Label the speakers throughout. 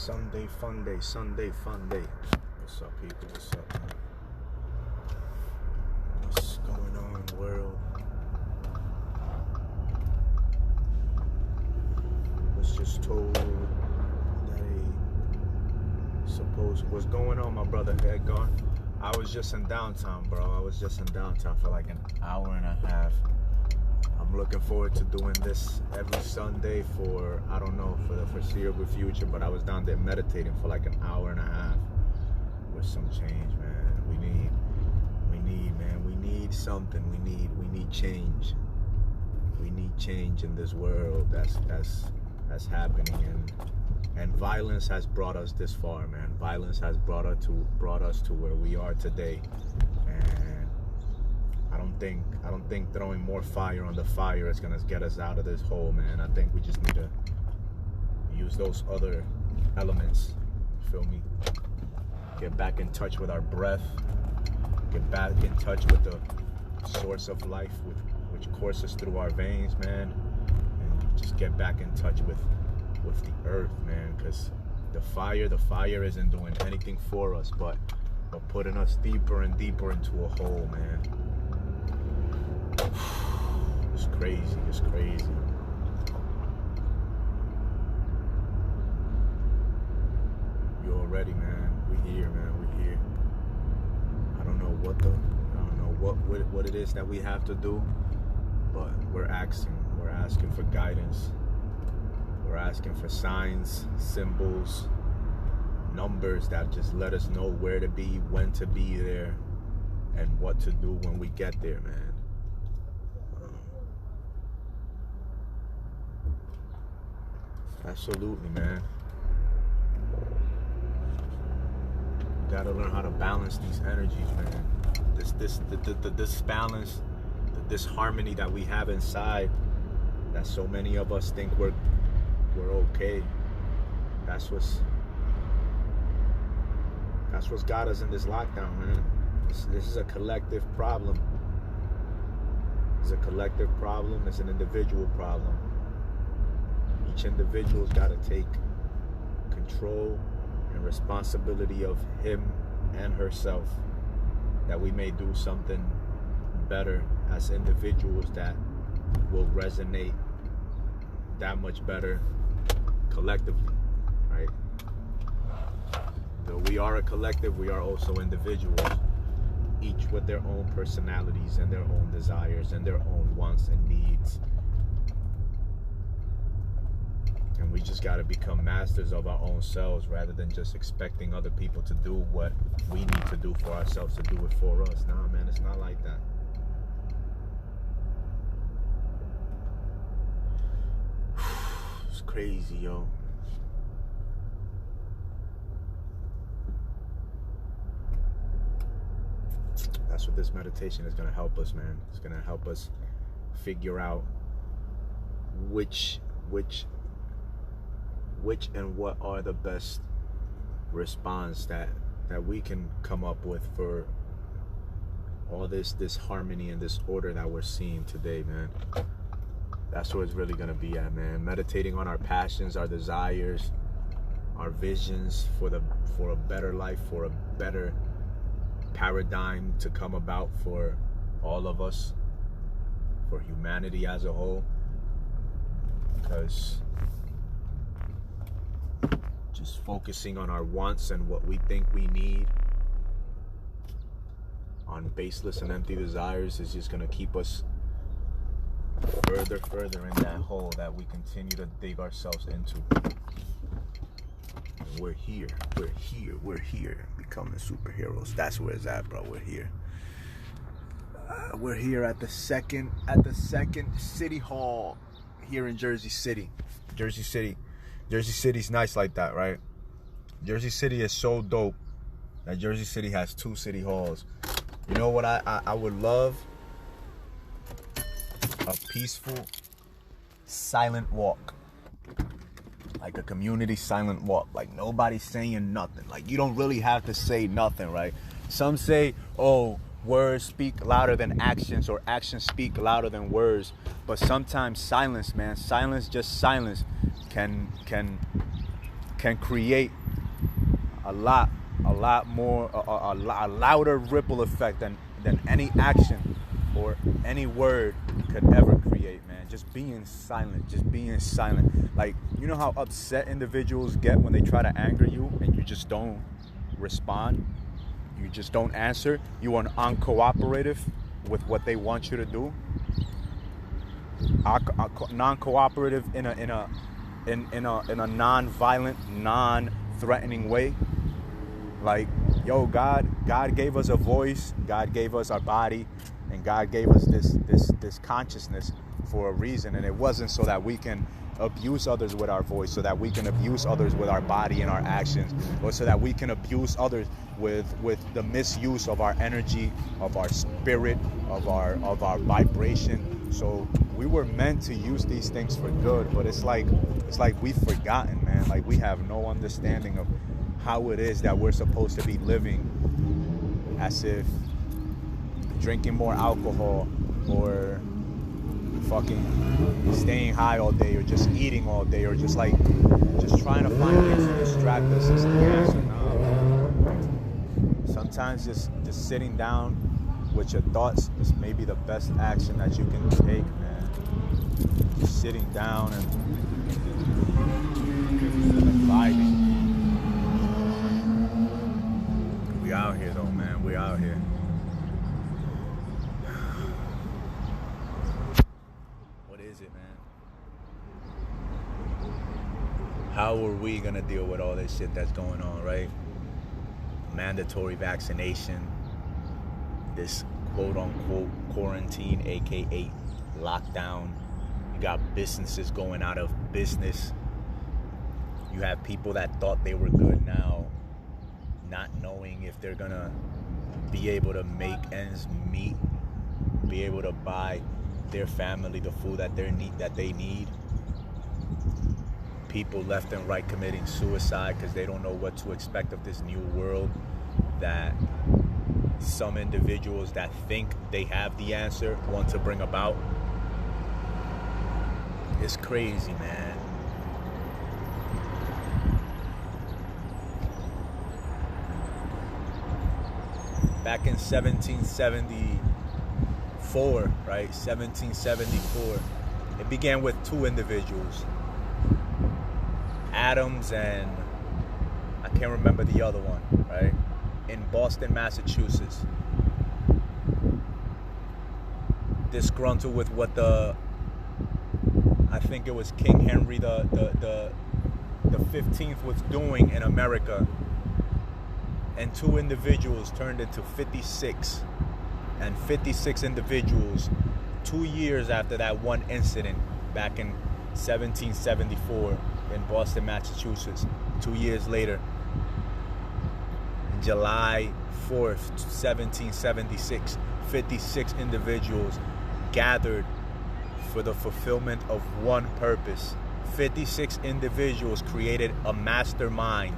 Speaker 1: Sunday fun day, Sunday fun day. What's up, people? What's up, man? What's going on, world? Was just told that what's going on, my brother Edgar? I was just in downtown, bro. I was just in downtown for like an hour and a half. I'm looking forward to doing this every Sunday for, I don't know, for the foreseeable future, but I was down there meditating for like an hour and a half with some change, man. We need something. We need change. We need change in this world that's happening, and violence has brought us this far, man. Violence has brought us to where we are today, and I don't think throwing more fire on the fire is gonna get us out of this hole, man. I think we just need to use those other elements. Feel me? Get back in touch with our breath. Get back in touch with the source of life, which courses through our veins, man. And just get back in touch with the earth, man. Because the fire isn't doing anything for us, but putting us deeper and deeper into a hole, man. It's crazy. It's crazy. You already, man. We here, man. We here. I don't know what it is that we have to do, but we're asking for guidance. We're asking for signs, symbols, numbers that just let us know where to be, when to be there, and what to do when we get there, man. Absolutely, man. You gotta learn how to balance these energies, man. This balance, this harmony that we have inside, that so many of us think we're okay. That's what's got us in this lockdown, man. This is a collective problem. It's a collective problem. It's an individual problem. Each individual's got to take control and responsibility of him and herself, that we may do something better as individuals that will resonate that much better collectively, right? Though we are a collective, we are also individuals, each with their own personalities and their own desires and their own wants and needs. And we just got to become masters of our own selves rather than just expecting other people to do what we need to do for ourselves to do it for us. Nah, man, it's not like that. It's crazy, yo. That's what this meditation is going to help us, man. It's going to help us figure out which and what are the best response that we can come up with for all this harmony and this order that we're seeing today, man. That's where it's really gonna be at, man. Meditating on our passions, our desires, our visions for a better life, for a better paradigm to come about for all of us, for humanity as a whole. Because just focusing on our wants and what we think we need, on baseless and empty desires, is just going to keep us further in that hole that we continue to dig ourselves into. And we're here, becoming superheroes. That's where it's at, bro. We're here. We're here at the second City Hall here in Jersey City. Jersey City's nice like that, right? Jersey City is so dope that Jersey City has 2 city halls. You know what I would love? A peaceful, silent walk. Like a community silent walk. Like nobody's saying nothing. Like you don't really have to say nothing, right? Some say, oh, words speak louder than actions, or actions speak louder than words. But sometimes silence, man, just silence can can create a lot more, a louder ripple effect than any action or any word could ever create, man. Just being silent. Like, you know how upset individuals get when they try to anger you and you just don't respond? You just don't answer? You are uncooperative with what they want you to do? Non-cooperative in a non-violent, non-threatening way. Like, yo, God gave us a voice, God gave us our body, and God gave us this consciousness for a reason. And it wasn't so that we can abuse others with our voice, so that we can abuse others with our body and our actions, or so that we can abuse others with the misuse of our energy, of our spirit, of our vibration. So we were meant to use these things for good, but it's like we've forgotten, man. Like, we have no understanding of how it is that we're supposed to be living, as if drinking more alcohol or fucking staying high all day or just eating all day or just trying to find things to distract us is the answer. No. Sometimes just sitting down with your thoughts is maybe the best action that you can take, man. Just sitting down and vibing. We out here though, man. We out here. What is it, man? How are we gonna deal with all this shit that's going on, right? Mandatory vaccination, this quote-unquote quarantine, aka lockdown. You got businesses going out of business. You have people that thought they were good now not knowing if they're gonna be able to make ends meet, be able to buy their family the food that they need. People left and right committing suicide because they don't know what to expect of this new world that some individuals that think they have the answer want to bring about. It's crazy, man. Back in 1774, right? 1774. It began with two individuals, Adams and I can't remember the other one, right? In Boston, Massachusetts. Disgruntled with what I think it was King Henry the 15th was doing in America. And two individuals turned into 56. And 56 individuals 2 years after that one incident back in 1774 in Boston, Massachusetts. 2 years later, July 4th, 1776, 56 individuals gathered for the fulfillment of one purpose. 56 individuals created a mastermind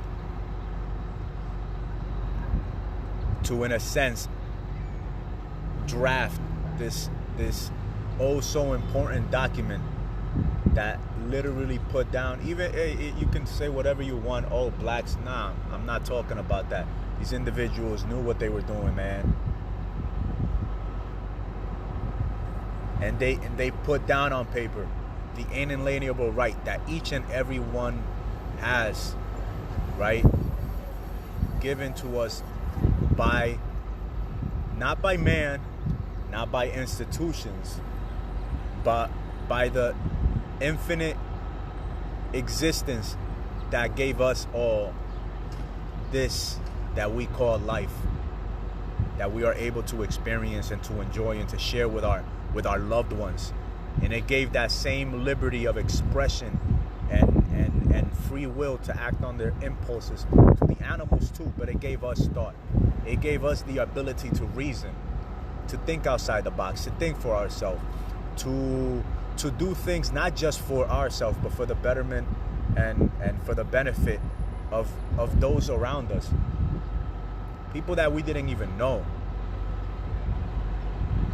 Speaker 1: to, in a sense, draft this oh so important document that literally put down, even you can say whatever you want, oh blacks, nah, I'm not talking about that. These individuals knew what they were doing, man. And they put down on paper the inalienable right that each and every one has, right? Given to us by, not by man, not by institutions, but by the infinite existence that gave us all this that we call life, that we are able to experience and to enjoy and to share with our loved ones. And it gave that same liberty of expression and free will to act on their impulses to the animals too, but it gave us thought. It gave us the ability to reason, to think outside the box, to think for ourselves, to do things not just for ourselves, but for the betterment and for the benefit of those around us. People that we didn't even know.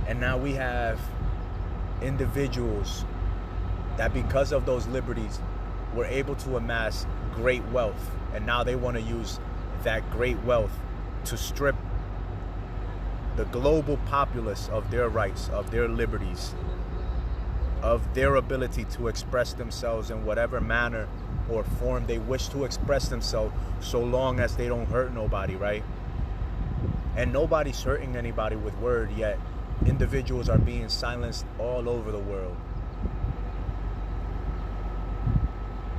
Speaker 1: And now we have individuals that, because of those liberties, were able to amass great wealth, and now they want to use that great wealth to strip the global populace of their rights, of their liberties, of their ability to express themselves in whatever manner or form they wish to express themselves, so long as they don't hurt nobody, right? And nobody's hurting anybody with word, yet individuals are being silenced all over the world.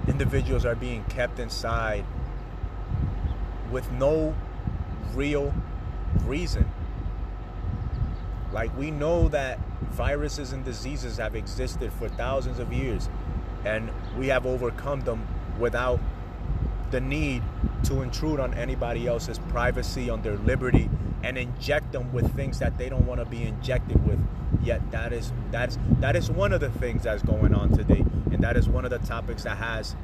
Speaker 1: Individuals are being kept inside with no real reason. Like, we know that viruses and diseases have existed for thousands of years, and we have overcome them without the need to intrude on anybody else's privacy, on their liberty, and inject them with things that they don't want to be injected with. Yet that is one of the things that's going on today, and that is one of the topics that has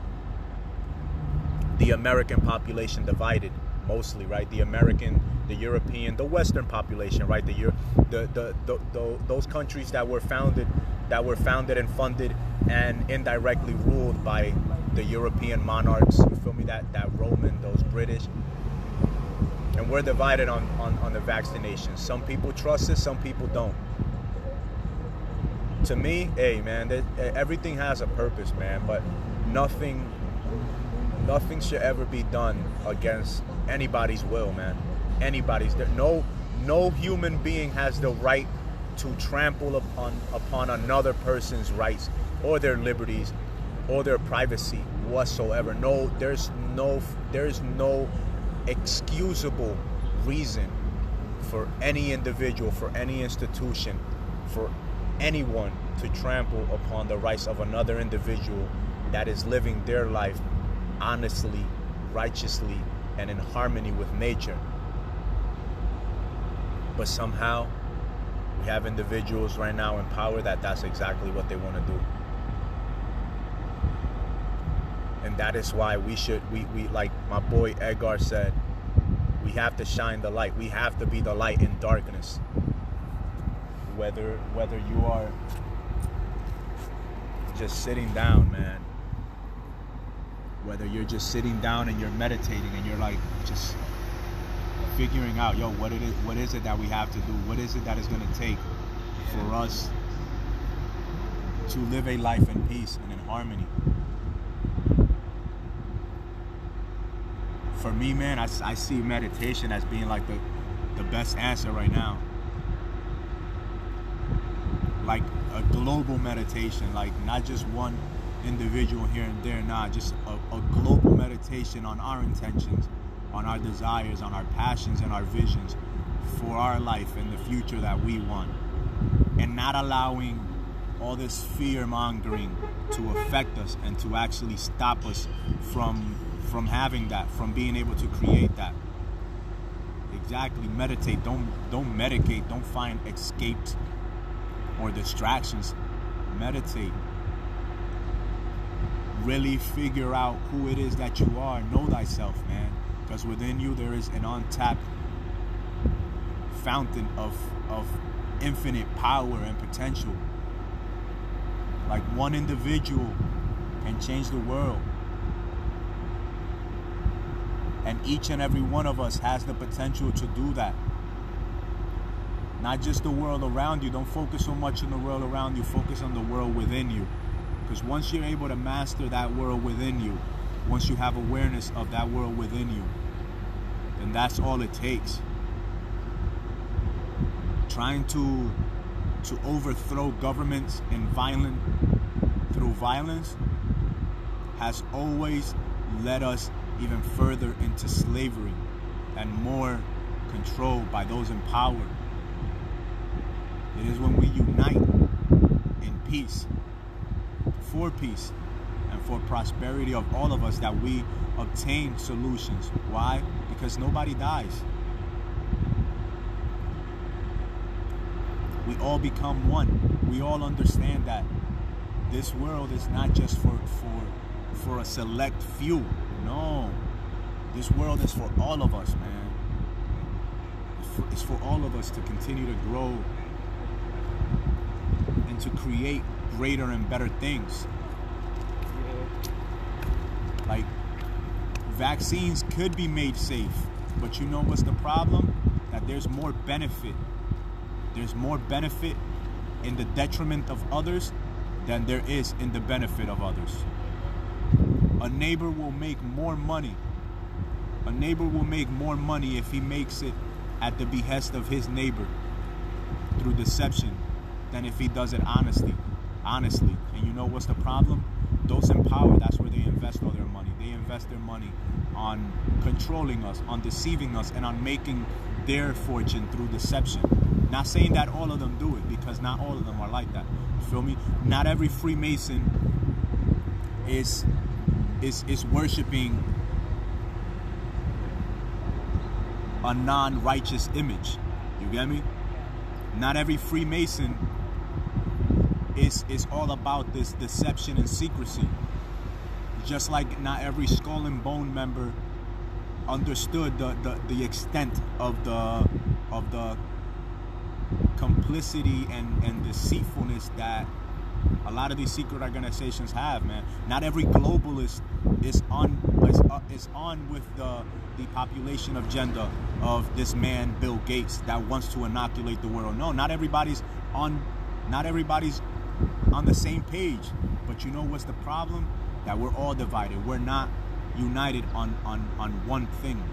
Speaker 1: the American population divided mostly, right? The American, the European, the Western population, right? Those countries that were founded and funded and indirectly ruled by the European monarchs, you feel me, that Roman, those British. And we're divided on the vaccination. Some people trust it, some people don't. To me, hey man, everything has a purpose, man, but nothing should ever be done against anybody's will, man. Anybody's. No human being has the right to trample upon another person's rights or their liberties or their privacy whatsoever. No, there's no excusable reason for any individual, for any institution, for anyone to trample upon the rights of another individual that is living their life honestly, righteously, and in harmony with nature. But somehow we have individuals right now in power that's exactly what they want to do. And that is why we like my boy Edgar said, we have to shine the light. We have to be the light in darkness. Whether you are just sitting down, man, whether you're just sitting down and you're meditating and you're like just figuring out, yo, what is it that we have to do? What is it that is going to take for us to live a life in peace and in harmony? For me, man, I see meditation as being like the best answer right now. Like a global meditation, like not just one individual here and there, just a global meditation on our intentions, on our desires, on our passions and our visions for our life and the future that we want, and not allowing all this fear mongering to affect us and to actually stop us from having that, from being able to create that. Exactly. Meditate. Don't medicate. Don't find escapes or distractions. Meditate. Really figure out who it is that you are. Know thyself, man. Because within you there is an untapped fountain of infinite power and potential. Like one individual can change the world. And each and every one of us has the potential to do that. Not just the world around you. Don't focus so much on the world around you. Focus on the world within you. Because once you're able to master that world within you, once you have awareness of that world within you, then that's all it takes. Trying to overthrow governments through violence has always led us even further into slavery and more control by those in power. It is when we unite in peace, for peace, and for prosperity of all of us that we obtain solutions. Why? Because nobody dies. We all become one. We all understand that this world is not just for a select few. No, this world is for all of us, man. It's for all of us to continue to grow and to create greater and better things.
Speaker 2: Vaccines could be made safe, but you know what's the problem? That there's more benefit. There's more benefit in the detriment of others than there is in the benefit of others. A neighbor will make more money. A neighbor will make more money if he makes it at the behest of his neighbor through deception than if he does it honestly. And you know what's the problem? Those in power, that's where they invest all their money. They invest their money on controlling us, on deceiving us, and on making their fortune through deception. Not saying that all of them do it, because not all of them are like that. You feel me? Not every Freemason is worshiping a non-righteous image. You get me? Not every Freemason is all about this deception and secrecy. Just like not every Skull and Bone member understood the extent of the complicity and deceitfulness that a lot of these secret organizations have, man. Not every globalist is on with the population agenda of this man Bill Gates that wants to inoculate the world. No, not everybody's on the same page. But you know what's the problem? That we're all divided. We're not united on one thing.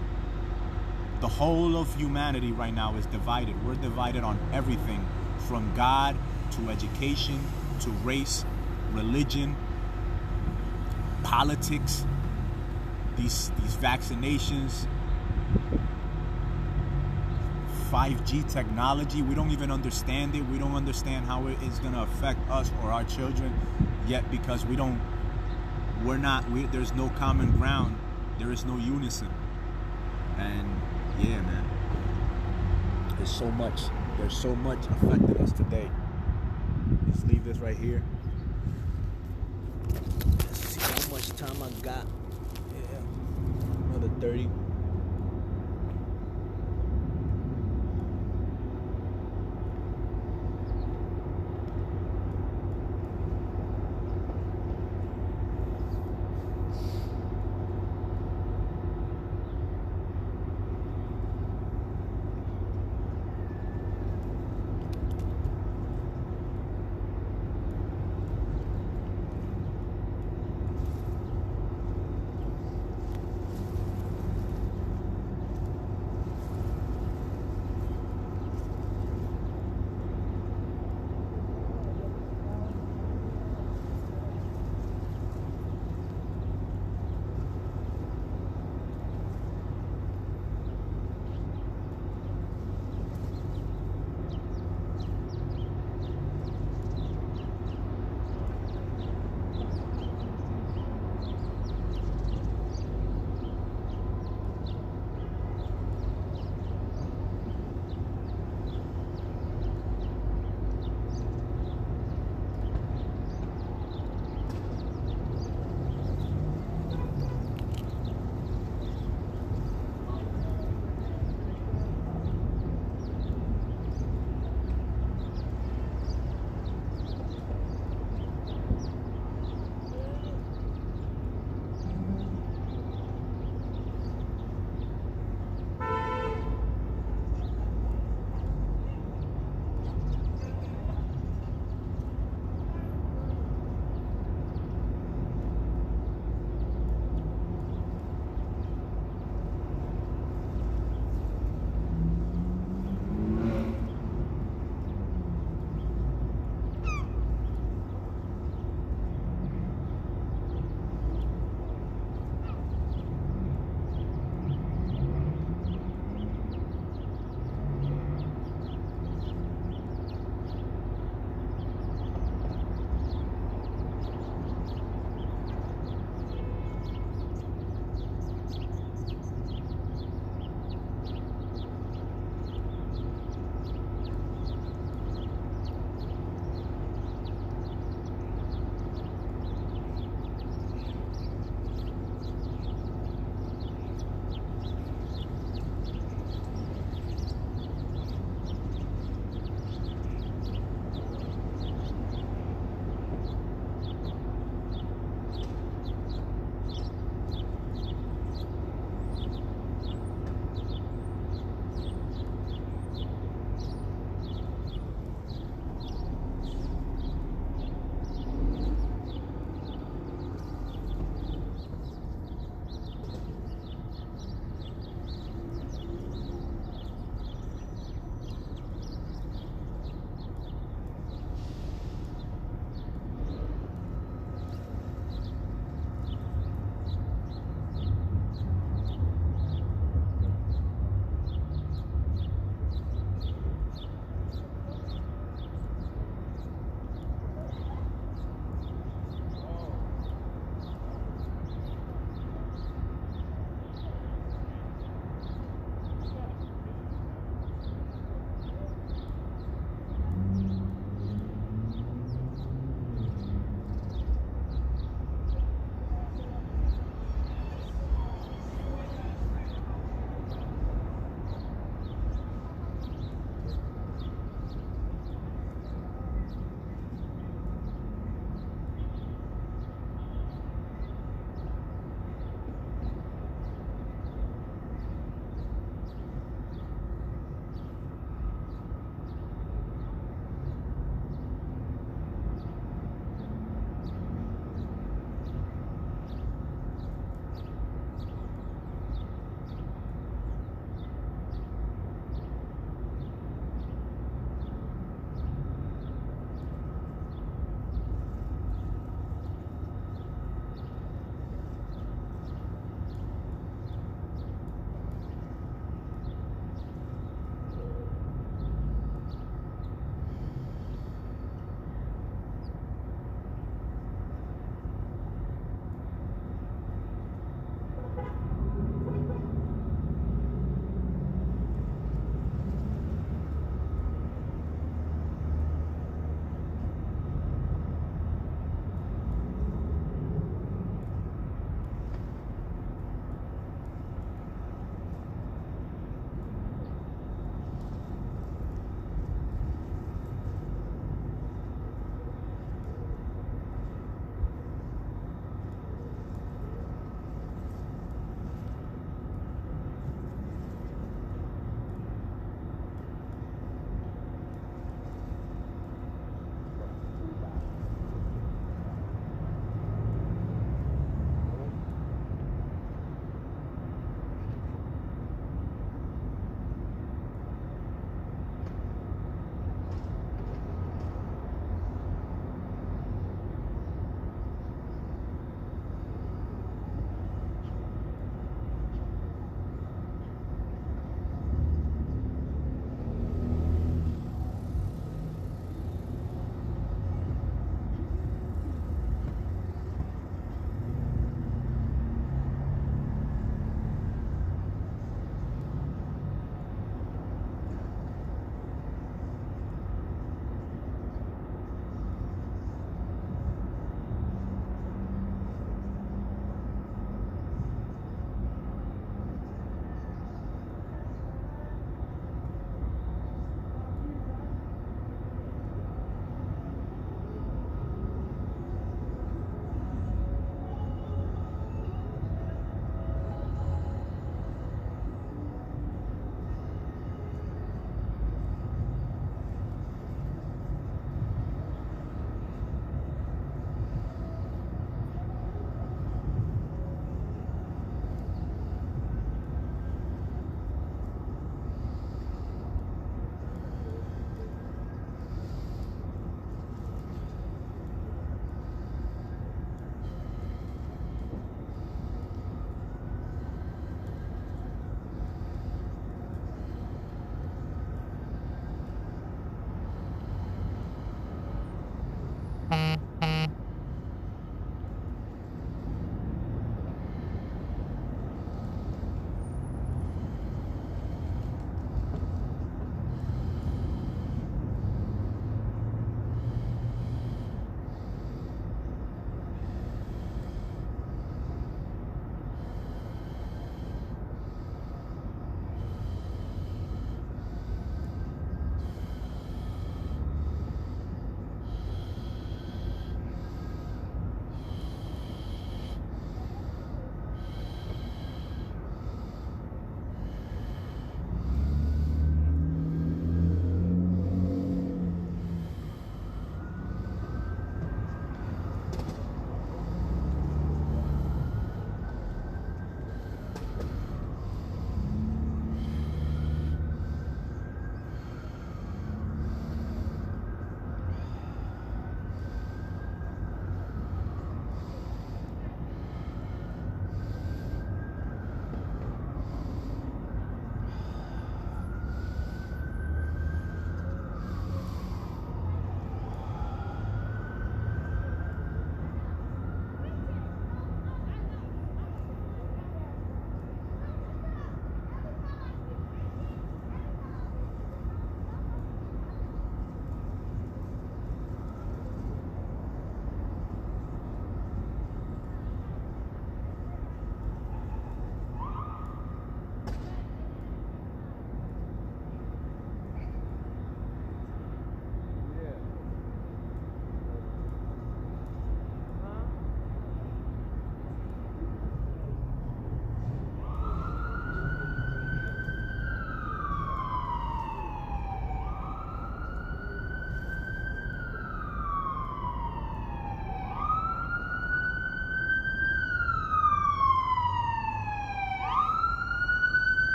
Speaker 2: The whole of humanity right now is divided. We're divided on everything, from God to education to race, religion, politics, these vaccinations, 5G technology. We don't even understand it. We don't understand how it is going to affect us or our children yet, because there's no common ground. There is no unison. And yeah, man, there's so much affecting us today. Let's leave this right here. Let's see how much time I got. Yeah, another 30.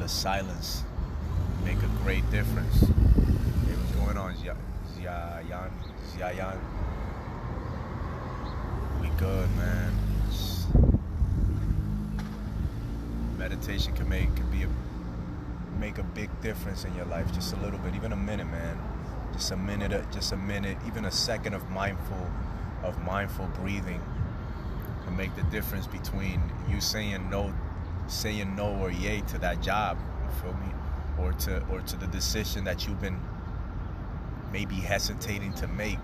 Speaker 1: the silence make a great difference. Hey, what's going on, Zion? We good, man. Meditation can make a big difference in your life. Just a little bit, even a minute, man. Just a minute, even a second of mindful breathing can make the difference between you saying no or yay to that job. You feel me? Or to the decision that you've been maybe hesitating to make.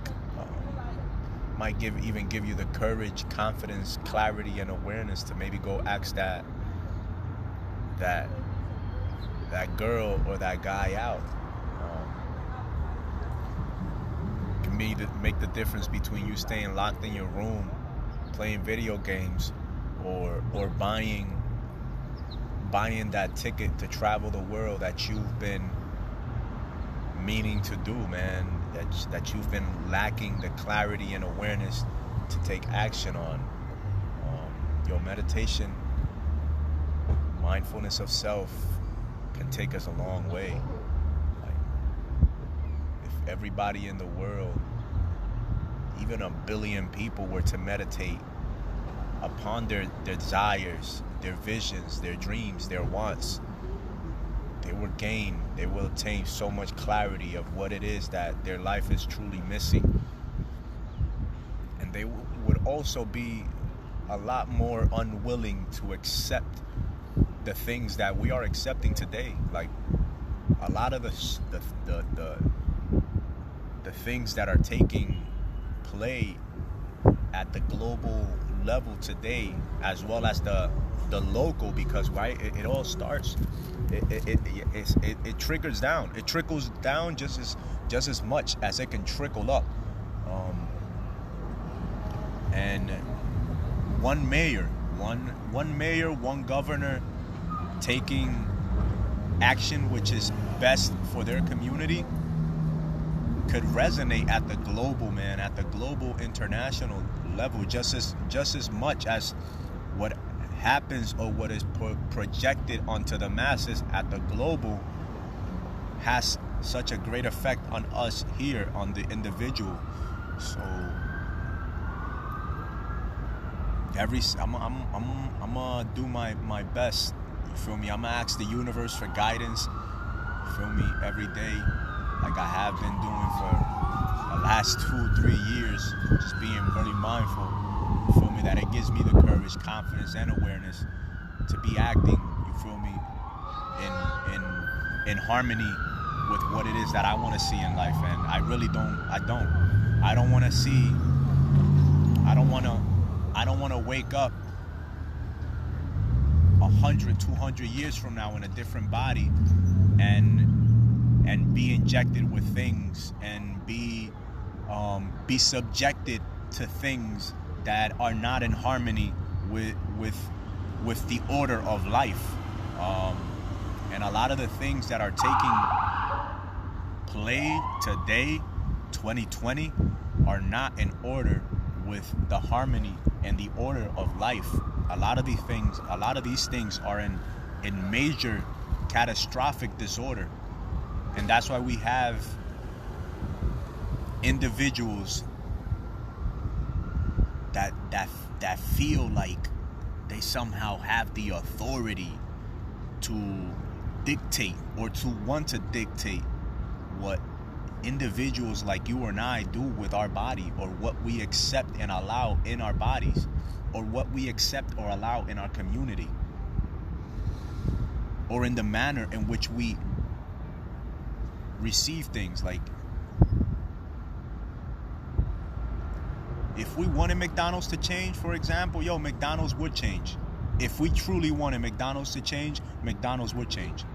Speaker 1: Might even give you the courage, confidence, clarity, and awareness to maybe go ask that girl or that guy out. Can make the difference between you staying locked in your room playing video games or buying that ticket to travel the world that you've been meaning to do, man, that you've been lacking the clarity and awareness to take action on. Your meditation, mindfulness of self can take us a long way. Like, if everybody in the world, even 1 billion people, were to meditate upon their desires, their visions, their dreams, their wants, they will attain so much clarity of what it is that their life is truly missing. And they would also be a lot more unwilling to accept the things that we are accepting today. Like a lot of the things that are taking play at the global level today, as well as the local, because it all starts, it trickles down. It trickles down just as much as it can trickle up. And one mayor, one governor taking action which is best for their community could resonate at the global, man, at the global international level, just as much as what happens or what is projected onto the masses at the global has such a great effect on us here, on the individual. So I'm gonna do my best. You feel me? I'm gonna ask the universe for guidance. You feel me? Every day, like I have been doing for the last 2-3 years, just being very mindful. You feel me? That it gives me the courage, confidence, and awareness to be acting. You feel me? In harmony with what it is that I want to see in life, and I really don't. I don't want to see. I don't want to wake up 100, 200 years from now in a different body and be injected with things and be subjected to things that are not in harmony with the order of life. And a lot of the things that are taking play today, 2020, are not in order with the harmony and the order of life. A lot of these things are in major catastrophic disorder. And that's why we have individuals that feel like they somehow have the authority to dictate or to want to dictate what individuals like you and I do with our body, or what we accept and allow in our bodies, or what we accept or allow in our community, or in the manner in which we receive things. Like, if we wanted McDonald's to change, for example, McDonald's would change. If we truly wanted McDonald's to change, McDonald's would change.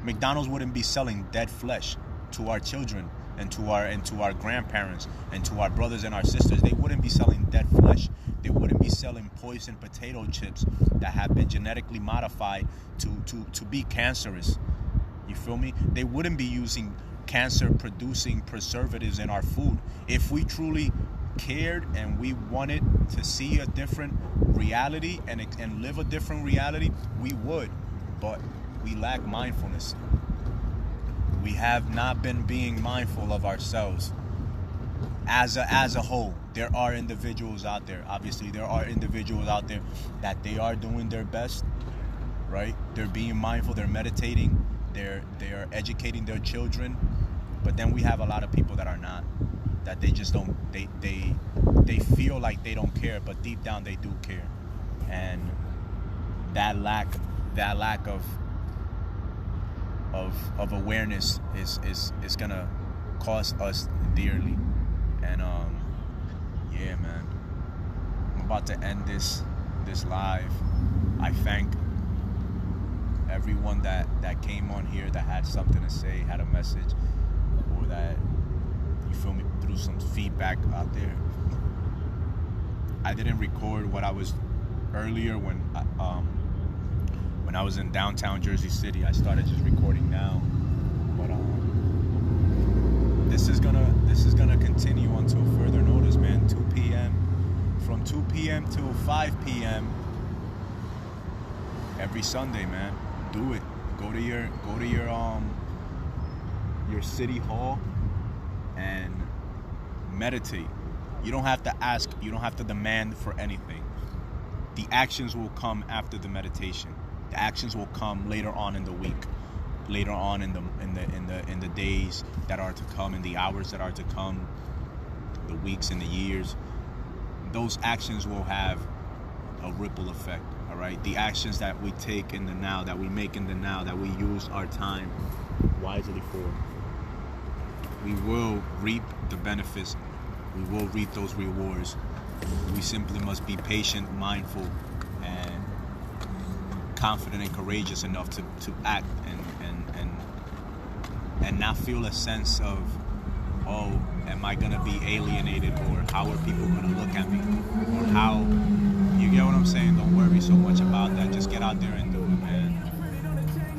Speaker 1: McDonald's wouldn't be selling dead flesh to our children and to our grandparents and to our brothers and our sisters. They wouldn't be selling dead flesh. They wouldn't be selling poisoned potato chips that have been genetically modified to be cancerous. You feel me? They wouldn't be using cancer-producing preservatives in our food. If we truly cared and we wanted to see a different reality and live a different reality, we would. But
Speaker 2: we lack mindfulness. We have not been being mindful of ourselves as a whole. There are individuals out there, obviously there are individuals out there that they are doing their best, right? They're being mindful, they're meditating, they are educating their children. But then we have a lot of people that are not, that they just don't, they feel like they don't care, but deep down they do care. And that lack of awareness is gonna cost us dearly. And yeah, man, I'm about to end this live. I thank everyone that came on here that had something to say, had a message, or that, you feel me, threw some feedback out there. I didn't record what I was earlier when I was in downtown Jersey City. I started just recording now, but this is gonna continue until further notice, man. 2 p.m. from 2 p.m. till 5 p.m. every Sunday, man. Do it. Go to your city hall and meditate. You don't have to ask, you don't have to demand for anything. The actions will come after the meditation. The actions will come later on in the week, later on in the days that are to come, in the hours that are to come, the weeks and the years. Those actions will have a ripple effect. All right, the actions that we take in the now, that we make in the now, that we use our time wisely for, we will reap the benefits. We will reap those rewards. We simply must be patient, mindful, and confident and courageous enough to act and not feel a sense of, oh, am I gonna be alienated, or how are people gonna look at me, or how, you get what I'm saying? Don't worry so much about that. Just get out there and do it, man.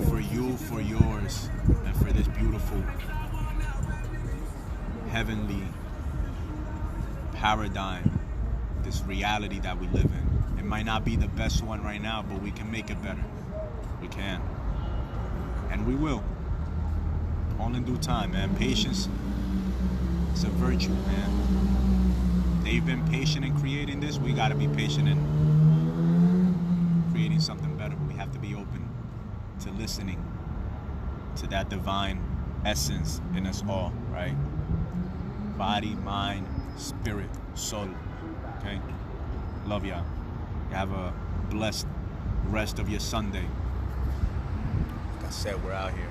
Speaker 2: For you, for yours, and for this beautiful, heavenly paradigm, this reality that we live in. It might not be the best one right now, but we can make it better. We can. And we will. All in due time, man. Patience is a virtue, man. They've been patient in creating this. We gotta be patient in creating something better. We have to be open to listening to that divine essence in us all, right? Body, mind, spirit, soul. Okay? Love y'all. You have a blessed rest of your Sunday. Like I said, we're out here.